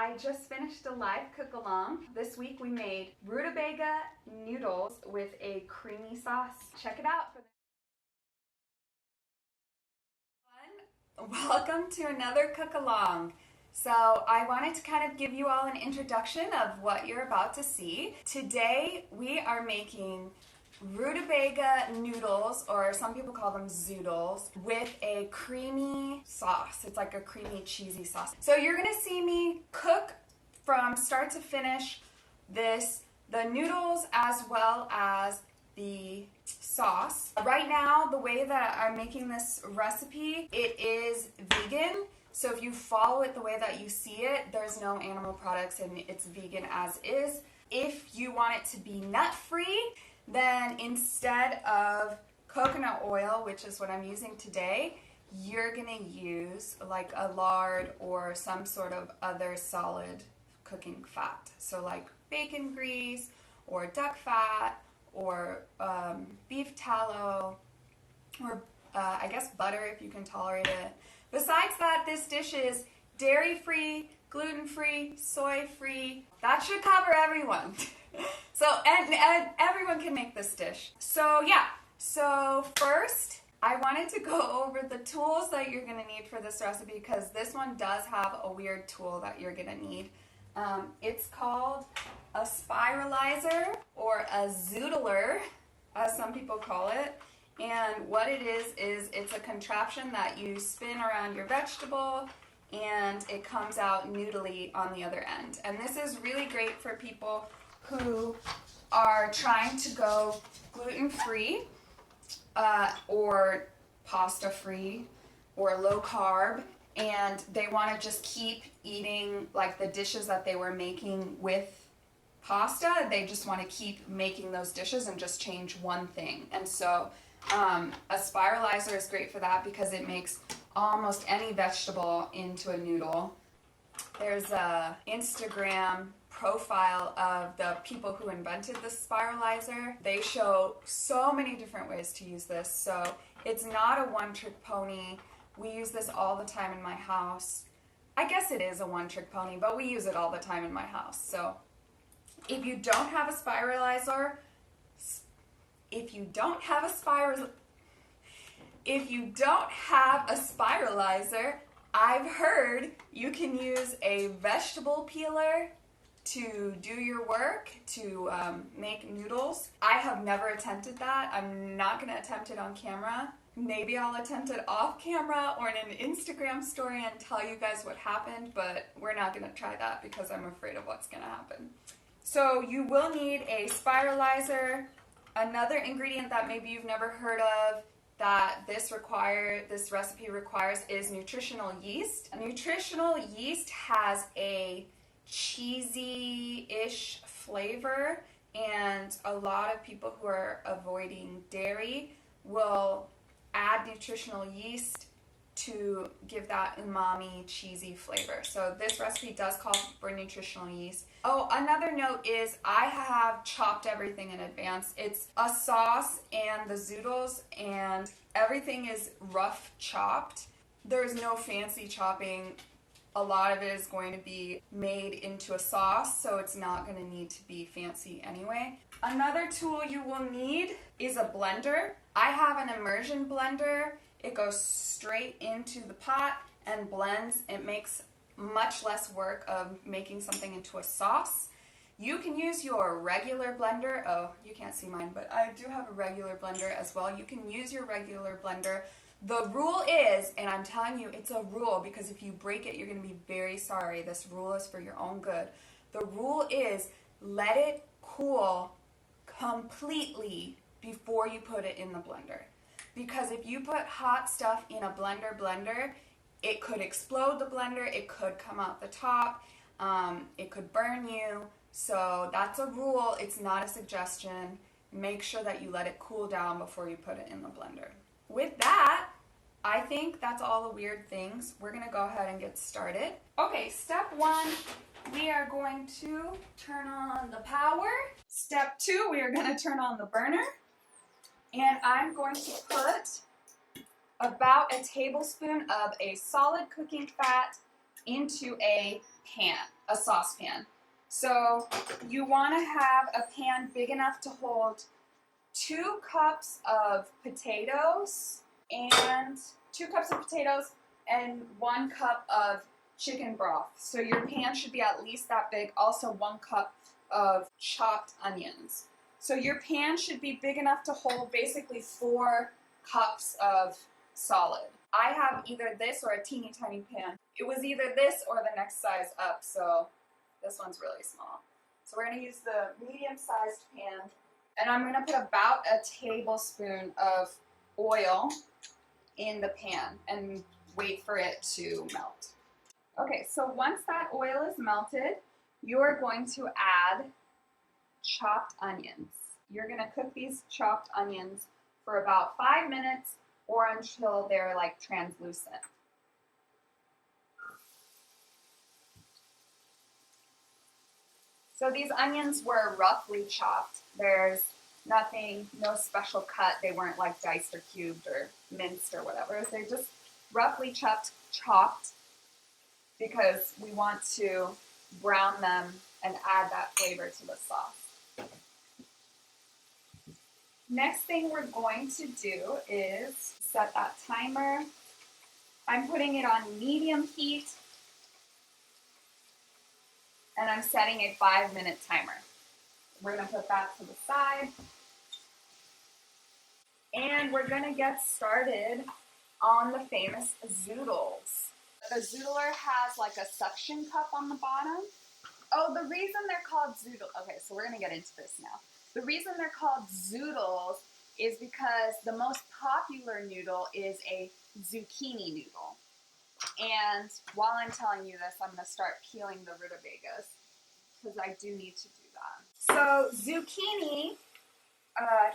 I just finished a live cook-along. This week we made Rutabaga Noodles with a creamy sauce. Check it out. Welcome to another cook-along. So I wanted to kind of give you all an introduction of what you're about to see. Today we are making Rutabaga noodles, or some people call them zoodles, with a creamy sauce. It's like a creamy, cheesy sauce. So you're gonna see me cook from start to finish the noodles as well as the sauce. Right now, the way that I'm making this recipe, it is vegan. So if you follow it the way that you see it, there's no animal products and it's vegan as is. If you want it to be nut-free, then instead of coconut oil, which is what I'm using today, you're gonna use like a lard or some sort of other solid cooking fat. So like bacon grease or duck fat or beef tallow or I guess butter if you can tolerate it. Besides that, this dish is dairy-free, gluten-free, soy-free. That should cover everyone. So, and everyone can make this dish. So yeah, so first I wanted to go over the tools that you're gonna need for this recipe because this one does have a weird tool that you're gonna need. It's called a spiralizer or a zoodler, as some people call it. And what it is it's a contraption that you spin around your vegetable and it comes out noodly on the other end. And this is really great for people who are trying to go gluten-free or pasta-free or low carb, and they want to just keep eating like the dishes that they were making with pasta. They just want to keep making those dishes and just change one thing. And so a spiralizer is great for that because it makes almost any vegetable into a noodle. There's a Instagram profile of the people who invented the spiralizer. They show so many different ways to use this. So it's not a one-trick pony. We use this all the time in my house. I guess it is a one-trick pony, but we use it all the time in my house. So if you don't have a spiralizer, I've heard you can use a vegetable peeler to do your work, to make noodles. I have never attempted that. I'm not going to attempt it on camera. Maybe I'll attempt it off camera or in an Instagram story and tell you guys what happened, but we're not going to try that because I'm afraid of what's going to happen. So you will need a spiralizer. Another ingredient that maybe you've never heard of that this recipe requires is nutritional yeast. Nutritional yeast has a cheesy-ish flavor, and a lot of people who are avoiding dairy will add nutritional yeast to give that umami, cheesy flavor. So this recipe does call for nutritional yeast. Oh, another note is I have chopped everything in advance. It's a sauce and the zoodles, and everything is rough chopped. There's no fancy chopping. A lot of it is going to be made into a sauce, so it's not going to need to be fancy anyway. Another tool you will need is a blender. I have an immersion blender. It goes straight into the pot and blends. It makes much less work of making something into a sauce. You can use your regular blender. Oh, you can't see mine, but I do have a regular blender as well. You can use your regular blender. The rule is, and I'm telling you, it's a rule because if you break it, you're going to be very sorry. This rule is for your own good. The rule is let it cool completely before you put it in the blender. Because if you put hot stuff in a blender, it could explode the blender, it could come out the top, it could burn you. So that's a rule, it's not a suggestion. Make sure that you let it cool down before you put it in the blender. With that, I think that's all the weird things. We're gonna go ahead and get started. Okay, step one, we are going to turn on the power. Step two, we are gonna turn on the burner. And I'm going to put about a tablespoon of a solid cooking fat into a pan, a saucepan. So you want to have a pan big enough to hold 2 cups of potatoes and 2 cups of potatoes and 1 cup of chicken broth. So your pan should be at least that big. Also 1 cup of chopped onions. So your pan should be big enough to hold basically 4 cups of solid. I have either this or a teeny tiny pan. It was either this or the next size up, so this one's really small. So we're going to use the medium-sized pan, and I'm going to put about a tablespoon of oil in the pan and wait for it to melt. Okay, so once that oil is melted, you're going to add chopped onions. You're going to cook these chopped onions for about 5 minutes or until they're like translucent. So these onions were roughly chopped. There's nothing, no special cut. They weren't like diced or cubed or minced or whatever. They're just roughly chopped because we want to brown them and add that flavor to the sauce. Next thing we're going to do is set that timer. I'm putting it on medium heat, and I'm setting a 5-minute timer. We're going to put that to the side. And we're going to get started on the famous zoodles. The zoodler has like a suction cup on the bottom. Oh, the reason they're called zoodles, okay, so we're going to get into this now. The reason they're called zoodles is because the most popular noodle is a zucchini noodle. And while I'm telling you this, I'm going to start peeling the rutabagas because I do need to do that. So zucchini,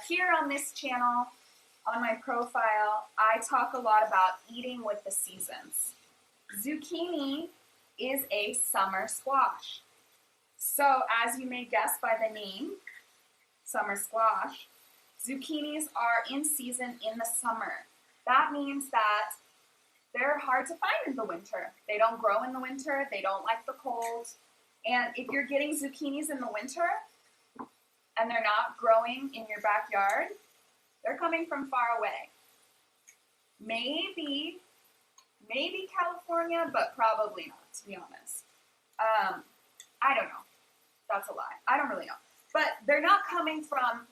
here on this channel, on my profile, I talk a lot about eating with the seasons. Zucchini is a summer squash. So as you may guess by the name, summer squash, zucchinis are in season in the summer. That means that they're hard to find in the winter. They don't grow in the winter, they don't like the cold. And if you're getting zucchinis in the winter and they're not growing in your backyard, they're coming from far away. Maybe California, but probably not, to be honest. I don't know. That's a lie. I don't really know. But they're not coming from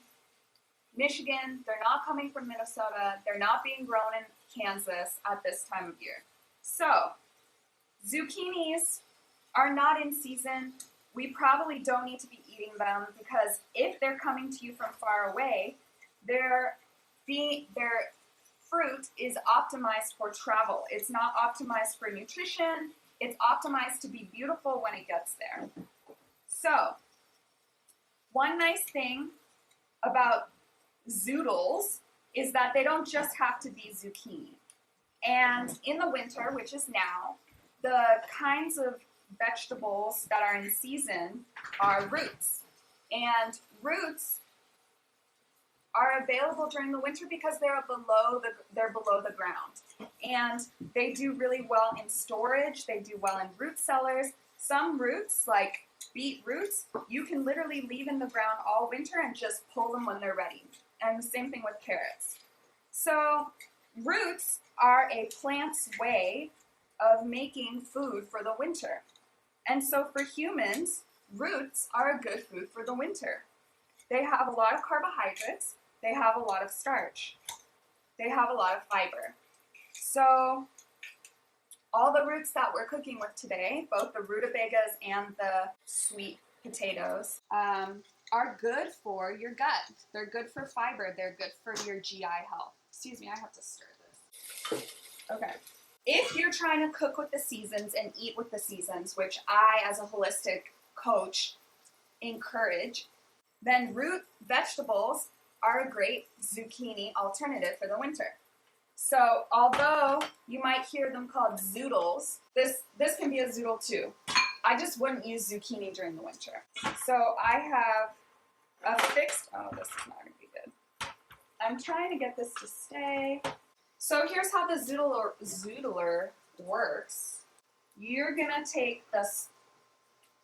Michigan. They're not coming from Minnesota. They're not being grown in Kansas at this time of year. So, zucchinis are not in season. We probably don't need to be eating them because if they're coming to you from far away, their fruit is optimized for travel. It's not optimized for nutrition. It's optimized to be beautiful when it gets there. So, one nice thing about zoodles is that they don't just have to be zucchini. And in the winter, which is now, the kinds of vegetables that are in season are roots. And roots are available during the winter because they're below the ground. And they do really well in storage. They do well in root cellars. Some roots, like beet roots, you can literally leave in the ground all winter and just pull them when they're ready. And the same thing with carrots. So roots are a plant's way of making food for the winter. And so for humans, roots are a good food for the winter. They have a lot of carbohydrates. They have a lot of starch. They have a lot of fiber. So all the roots that we're cooking with today, both the rutabagas and the sweet potatoes, are good for your gut. They're good for fiber. They're good for your GI health. Excuse me, I have to stir this. Okay. If you're trying to cook with the seasons and eat with the seasons, which I, as a holistic coach, encourage, then root vegetables are a great zucchini alternative for the winter. So although you might hear them called zoodles, this can be a zoodle too. I just wouldn't use zucchini during the winter. So I have a fixed, oh, this is not going to be good. I'm trying to get this to stay. So here's how the zoodler works. you're gonna take the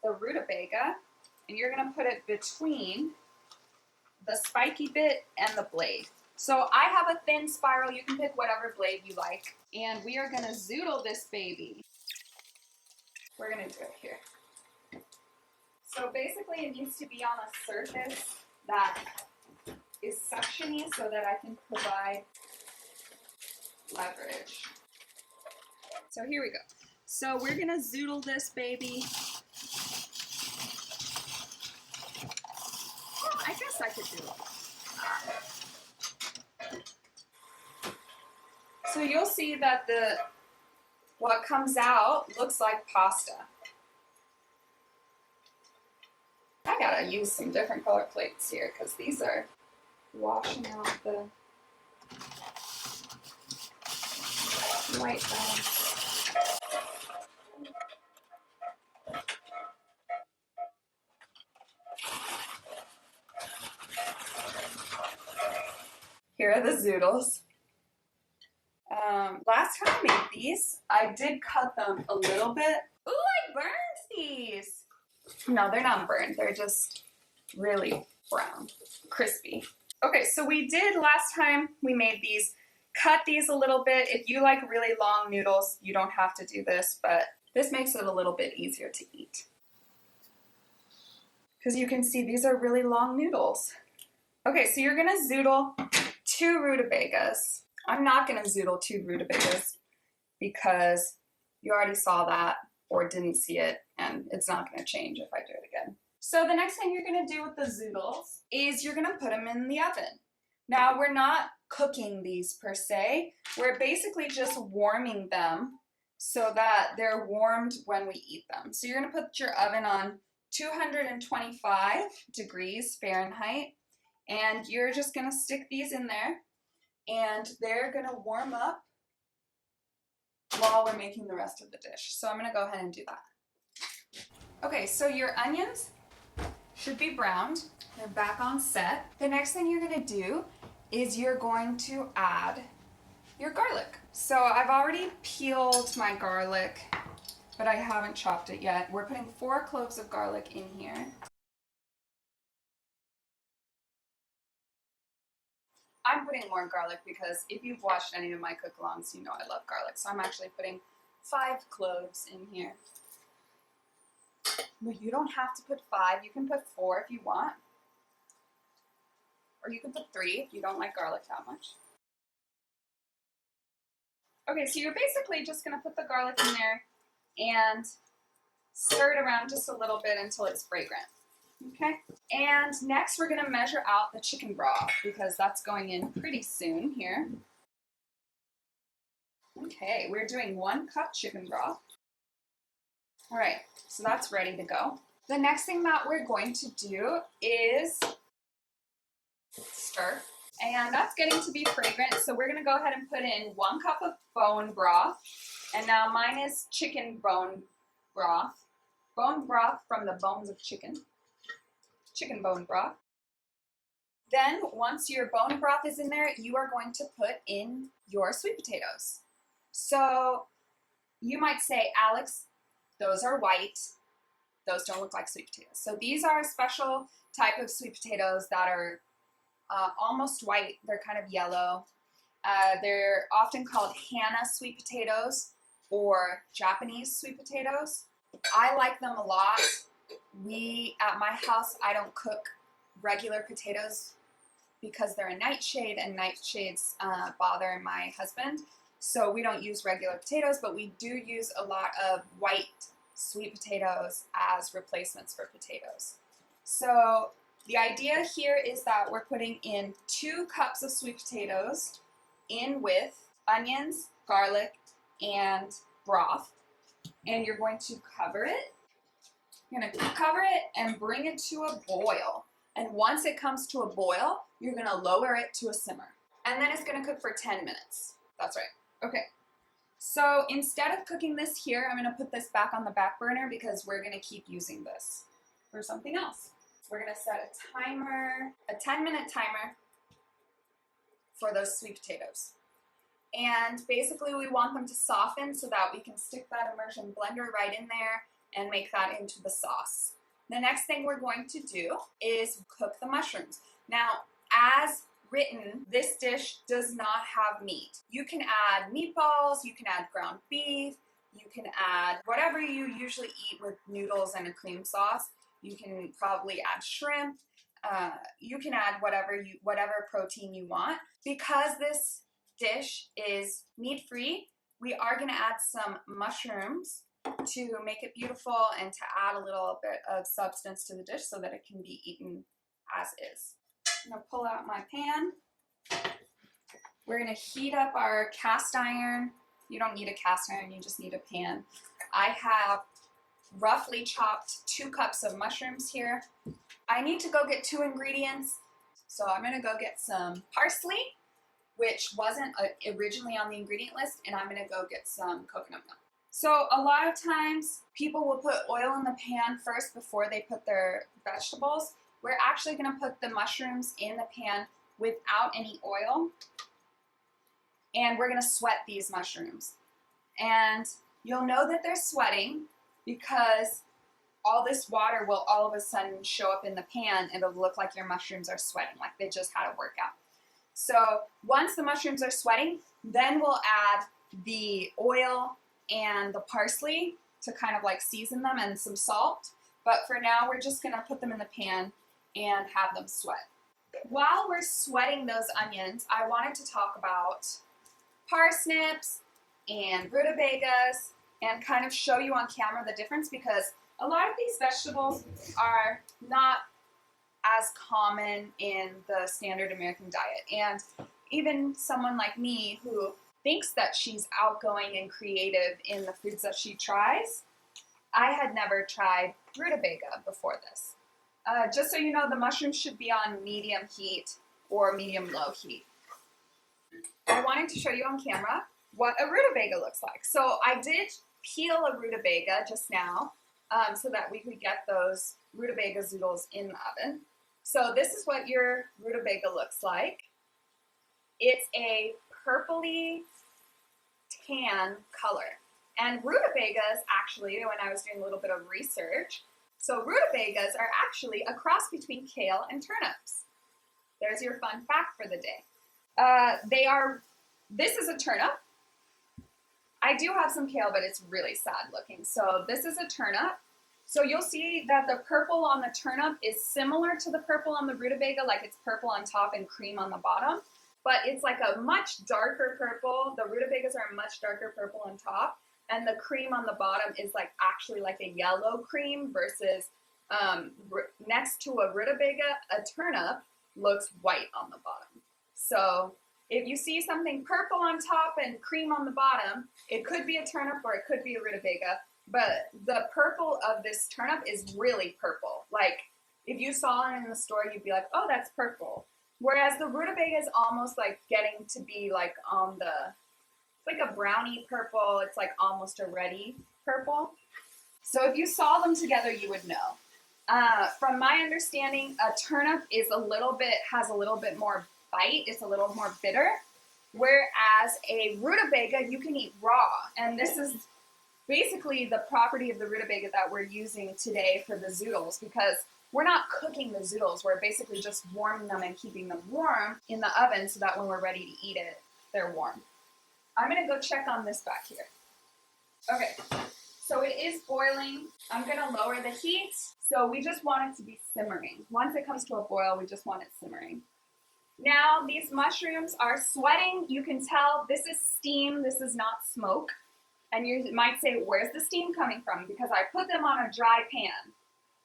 rutabaga and you're gonna put it between the spiky bit and the blade. So I have a thin spiral, you can pick whatever blade you like. And we are gonna zoodle this baby. We're gonna do it here. So basically it needs to be on a surface that is suctiony so that I can provide leverage. So here we go. So we're gonna zoodle this baby. Well, I guess I could do it. So you'll see that what comes out looks like pasta. I gotta use some different color plates here because these are washing out the white bags. Here are the zoodles. Last time I made these, I did cut them a little bit. Ooh, I burned these! No, they're not burned. They're just really brown, crispy. Okay, so we did last time we made these, cut these a little bit. If you like really long noodles, you don't have to do this, but this makes it a little bit easier to eat. Because you can see these are really long noodles. Okay, so you're gonna zoodle 2 rutabagas. I'm not gonna zoodle 2 rutabagas because you already saw that or didn't see it, and it's not gonna change if I do it again. So the next thing you're gonna do with the zoodles is you're gonna put them in the oven. Now we're not cooking these per se, we're basically just warming them so that they're warmed when we eat them. So you're gonna put your oven on 225 degrees Fahrenheit, and you're just gonna stick these in there and they're gonna warm up while we're making the rest of the dish. So I'm gonna go ahead and do that. Okay, so your onions should be browned. They're back on set. The next thing you're gonna do is you're going to add your garlic. So I've already peeled my garlic, but I haven't chopped it yet. We're putting 4 cloves of garlic in here. I'm putting more garlic because if you've watched any of my cook-alongs, you know I love garlic. So I'm actually putting 5 cloves in here. But you don't have to put 5. You can put 4 if you want. Or you can put 3 if you don't like garlic that much. Okay, so you're basically just going to put the garlic in there and stir it around just a little bit until it's fragrant. Okay? And next we're going to measure out the chicken broth because that's going in pretty soon here. Okay, we're doing 1 cup chicken broth. All right, so that's ready to go. The next thing that we're going to do is stir. And that's getting to be fragrant, so we're gonna go ahead and put in 1 cup of bone broth. And now mine is chicken bone broth. Bone broth from the bones of chicken. Chicken bone broth. Then once your bone broth is in there, you are going to put in your sweet potatoes. So you might say, Alex, those are white. Those don't look like sweet potatoes. So these are a special type of sweet potatoes that are almost white. They're kind of yellow. They're often called Hana sweet potatoes or Japanese sweet potatoes. I like them a lot. At my house, I don't cook regular potatoes because they're a nightshade and nightshades bother my husband. So we don't use regular potatoes, but we do use a lot of white sweet potatoes as replacements for potatoes. So the idea here is that we're putting in 2 cups of sweet potatoes in with onions, garlic, and broth. And you're going to cover it. You're going to cover it and bring it to a boil. And once it comes to a boil, you're going to lower it to a simmer. And then it's going to cook for 10 minutes. That's right. Okay. So instead of cooking this here, I'm going to put this back on the back burner because we're going to keep using this for something else. We're going to set a timer, a 10-minute timer for those sweet potatoes. And basically we want them to soften so that we can stick that immersion blender right in there and make that into the sauce. The next thing we're going to do is cook the mushrooms. Now, as written, this dish does not have meat. You can add meatballs, you can add ground beef, you can add whatever you usually eat with noodles and a cream sauce. You can probably add shrimp. You can add whatever protein you want. Because this dish is meat-free, we are going to add some mushrooms to make it beautiful and to add a little bit of substance to the dish so that it can be eaten as is. I'm going to pull out my pan. We're going to heat up our cast iron. You don't need a cast iron, you just need a pan. I have roughly chopped 2 cups of mushrooms here. I need to go get 2 ingredients. So I'm going to go get some parsley, which wasn't originally on the ingredient list, and I'm going to go get some coconut milk. So a lot of times people will put oil in the pan first before they put their vegetables. We're actually going to put the mushrooms in the pan without any oil, and we're going to sweat these mushrooms. And you'll know that they're sweating because all this water will all of a sudden show up in the pan and it'll look like your mushrooms are sweating, like they just had a workout. So once the mushrooms are sweating, then we'll add the oil and the parsley to kind of like season them and some salt. But for now, we're just going to put them in the pan and have them sweat. While we're sweating those onions, I wanted to talk about parsnips and rutabagas and kind of show you on camera the difference, because a lot of these vegetables are not as common in the standard American diet. And even someone like me who thinks that she's outgoing and creative in the foods that she tries, I had never tried rutabaga before this. Just so you know, the mushrooms should be on medium heat or medium-low heat. I wanted to show you on camera what a rutabaga looks like. So I did peel a rutabaga just now so that we could get those rutabaga zoodles in the oven. So this is what your rutabaga looks like. It's a purpley tan color. And rutabagas, actually, when I was doing a little bit of research, so rutabagas are actually a cross between kale and turnips. There's your fun fact for the day. This is a turnip. I do have some kale, but it's really sad looking. So this is a turnip. So you'll see that the purple on the turnip is similar to the purple on the rutabaga, like it's purple on top and cream on the bottom. But it's like a much darker purple. The rutabagas are a much darker purple on top, and the cream on the bottom is like actually like a yellow cream versus next to a rutabaga, a turnip looks white on the bottom. So if you see something purple on top and cream on the bottom, it could be a turnip or it could be a rutabaga, but the purple of this turnip is really purple. Like if you saw it in the store, you'd be like, oh, that's purple. Whereas the rutabaga is almost like getting to be like on it's like a brownie purple. It's like almost a reddy purple. So if you saw them together, you would know. From my understanding, a turnip has a little bit more bite. It's a little more bitter. Whereas a rutabaga, you can eat raw. And this is basically the property of the rutabaga that we're using today for the zoodles, because we're not cooking the zoodles. We're basically just warming them and keeping them warm in the oven so that when we're ready to eat it, they're warm. I'm going to go check on this back here. Okay, so it is boiling. I'm going to lower the heat. So we just want it to be simmering. Once it comes to a boil, we just want it simmering. Now these mushrooms are sweating. You can tell this is steam. This is not smoke. And you might say, where's the steam coming from? Because I put them on a dry pan.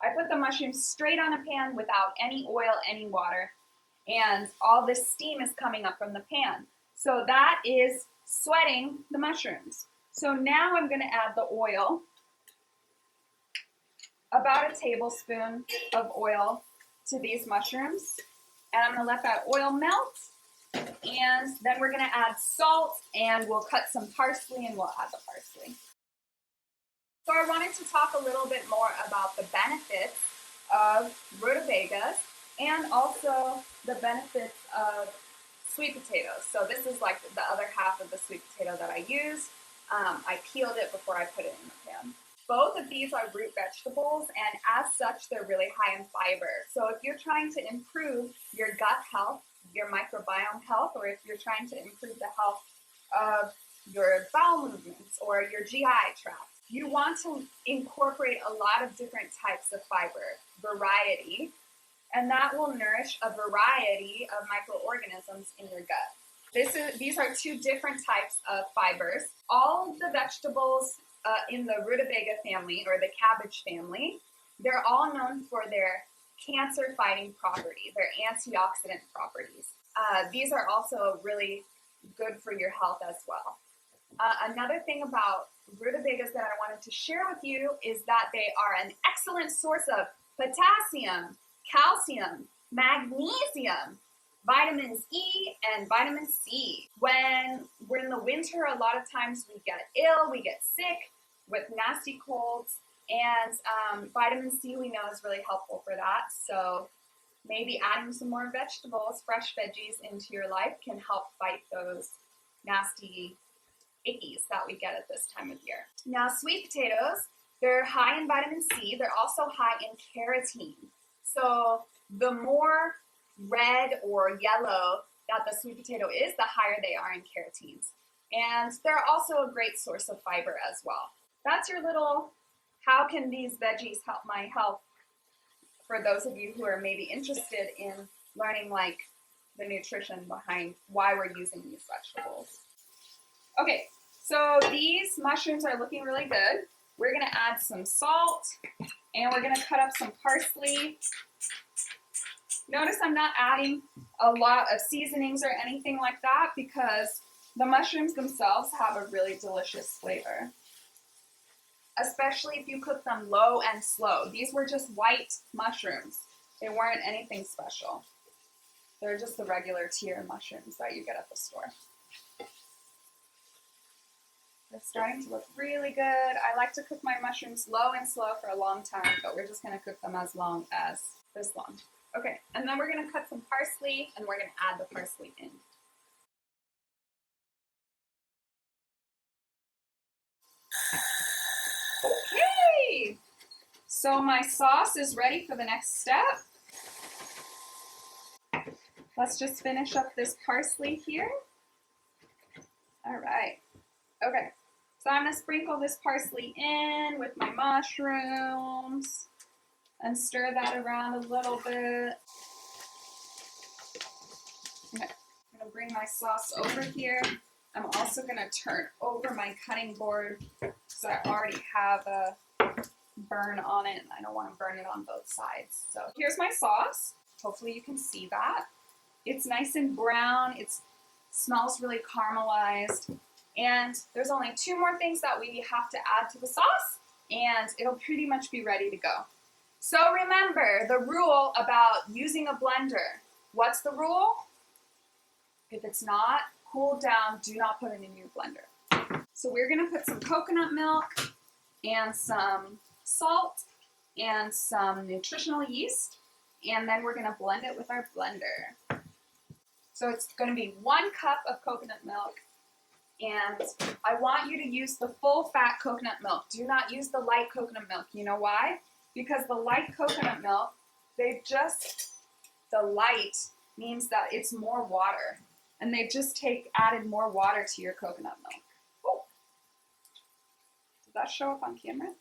I put the mushrooms straight on a pan without any oil, any water, and all this steam is coming up from the pan. So that is sweating the mushrooms. So now I'm going to add the oil, about a tablespoon of oil to these mushrooms, and I'm going to let that oil melt, and then we're going to add salt, and we'll cut some parsley, and we'll add the parsley. So I wanted to talk a little bit more about the benefits of rutabagas and also the benefits of sweet potatoes. So this is like the other half of the sweet potato that I used. I peeled it before I put it in the pan. Both of these are root vegetables, and as such, they're really high in fiber. So if you're trying to improve your gut health, your microbiome health, or if you're trying to improve the health of your bowel movements or your GI tract, you want to incorporate a lot of different types of fiber, variety, and that will nourish a variety of microorganisms in your gut. These are two different types of fibers. All of the vegetables in the rutabaga family or the cabbage family, they're all known for their cancer-fighting property, their antioxidant properties. These are also really good for your health as well. Another thing about rutabagas that I wanted to share with you is that they are an excellent source of potassium, calcium, magnesium, vitamins E, and vitamin C. When we're in the winter, a lot of times we get ill, we get sick with nasty colds, and vitamin C we know is really helpful for that. So maybe adding some more vegetables, fresh veggies into your life can help fight those nasty ickies that we get at this time of year. Now, sweet potatoes, they're high in vitamin C. They're also high in carotene. So the more red or yellow that the sweet potato is, the higher they are in carotenes. And they're also a great source of fiber as well. That's your little, how can these veggies help my health, for those of you who are maybe interested in learning like the nutrition behind why we're using these vegetables. Okay, so these mushrooms are looking really good. We're gonna add some salt, and we're gonna cut up some parsley. Notice I'm not adding a lot of seasonings or anything like that because the mushrooms themselves have a really delicious flavor, especially if you cook them low and slow. These were just white mushrooms. They weren't anything special. They're just the regular tier mushrooms that you get at the store. They're starting to look really good. I like to cook my mushrooms low and slow for a long time, but we're just gonna cook them as long as this long. Okay, and then we're gonna cut some parsley, and we're gonna add the parsley in. Okay, so my sauce is ready for the next step. Let's just finish up this parsley here. All right, okay. So I'm gonna sprinkle this parsley in with my mushrooms and stir that around a little bit. Okay, I'm gonna bring my sauce over here. I'm also gonna turn over my cutting board because I already have a burn on it and I don't wanna burn it on both sides. So here's my sauce. Hopefully you can see that. It's nice and brown. It smells really caramelized. And there's only two more things that we have to add to the sauce, and it'll pretty much be ready to go. So remember the rule about using a blender. What's the rule? If it's not cooled down, do not put it in your blender. So we're gonna put some coconut milk and some salt and some nutritional yeast, and then we're gonna blend it with our blender. So it's gonna be 1 cup of coconut milk, and I want you to use the full fat coconut milk. Do not use the light coconut milk. You know why? Because the light coconut milk, the light means that it's more water. And they've just added more water to your coconut milk. Oh, did that show up on camera?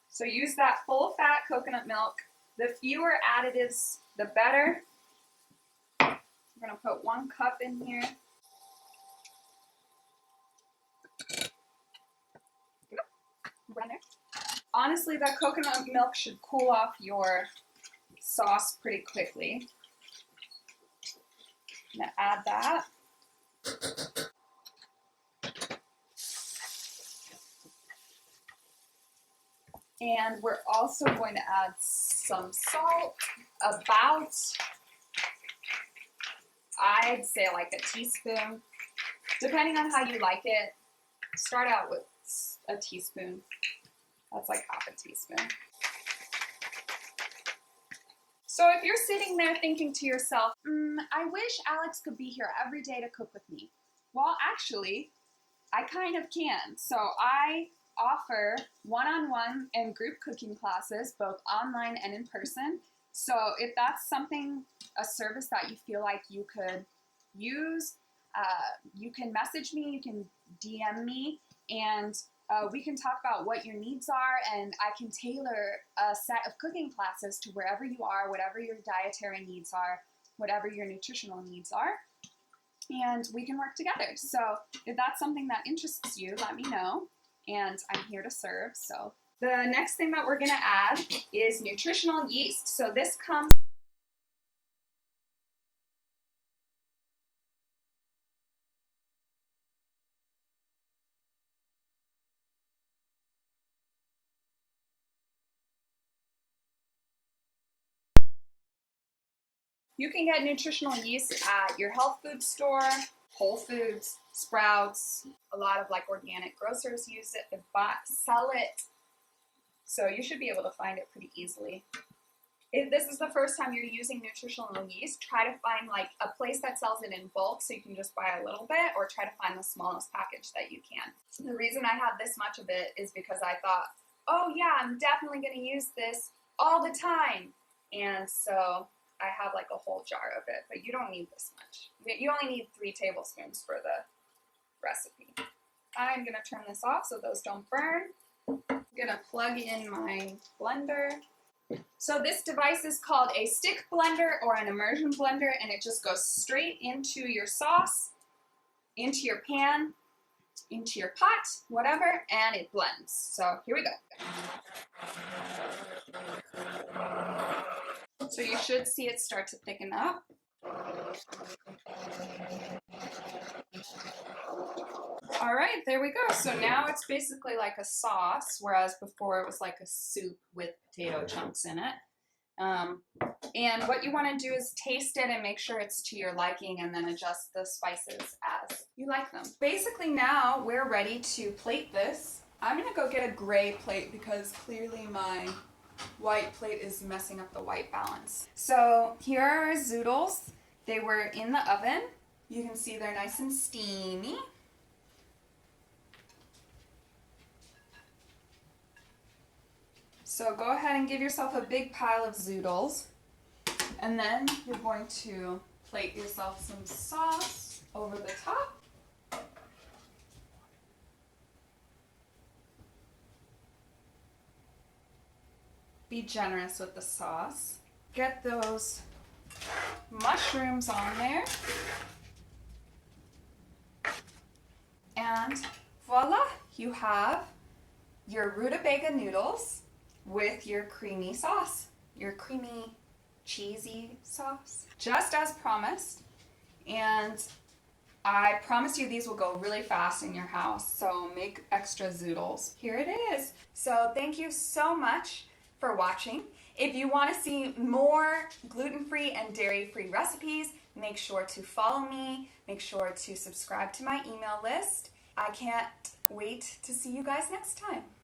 So use that full fat coconut milk. The fewer additives, the better. I'm gonna put 1 cup in here. Honestly, that coconut milk should cool off your sauce pretty quickly. I'm gonna add that. And we're also going to add some salt, about, I'd say like a teaspoon. Depending on how you like it, start out with a teaspoon. That's like half a teaspoon. So if you're sitting there thinking to yourself, I wish Alex could be here every day to cook with me. Well, actually, I kind of can. So I offer one-on-one and group cooking classes, both online and in person. So if that's something, a service that you feel like you could use, you can message me, you can DM me, and we can talk about what your needs are, and I can tailor a set of cooking classes to wherever you are, whatever your dietary needs are, whatever your nutritional needs are, and we can work together. So if that's something that interests you, let me know, and I'm here to serve. So the next thing that we're gonna add is nutritional yeast. So this comes You can get nutritional yeast at your health food store, Whole Foods, Sprouts. A lot of like organic grocers use it, sell it. So you should be able to find it pretty easily. If this is the first time you're using nutritional yeast, try to find like a place that sells it in bulk so you can just buy a little bit, or try to find the smallest package that you can. The reason I have this much of it is because I thought, oh yeah, I'm definitely going to use this all the time. And so I have like a whole jar of it, but you don't need this much. You only need 3 tablespoons for the recipe. I'm going to turn this off so those don't burn. I'm going to plug in my blender. So this device is called a stick blender or an immersion blender, and it just goes straight into your sauce, into your pan, into your pot, whatever, and it blends. So here we go. So you should see it start to thicken up. All right, there we go. So now it's basically like a sauce, whereas before it was like a soup with potato chunks in it. And what you want to do is taste it and make sure it's to your liking, and then adjust the spices as you like them. Basically now we're ready to plate this. I'm gonna go get a gray plate because clearly my white plate is messing up the white balance. So here are our zoodles. They were in the oven. You can see they're nice and steamy. So go ahead and give yourself a big pile of zoodles, and then you're going to plate yourself some sauce over the top. Be generous with the sauce. Get those mushrooms on there. And voila, you have your rutabaga noodles with your creamy sauce, your creamy, cheesy sauce, just as promised. And I promise you these will go really fast in your house, so make extra zoodles. Here it is. So thank you so much for watching. If you want to see more gluten-free and dairy-free recipes, make sure to follow me. Make sure to subscribe to my email list. I can't wait to see you guys next time.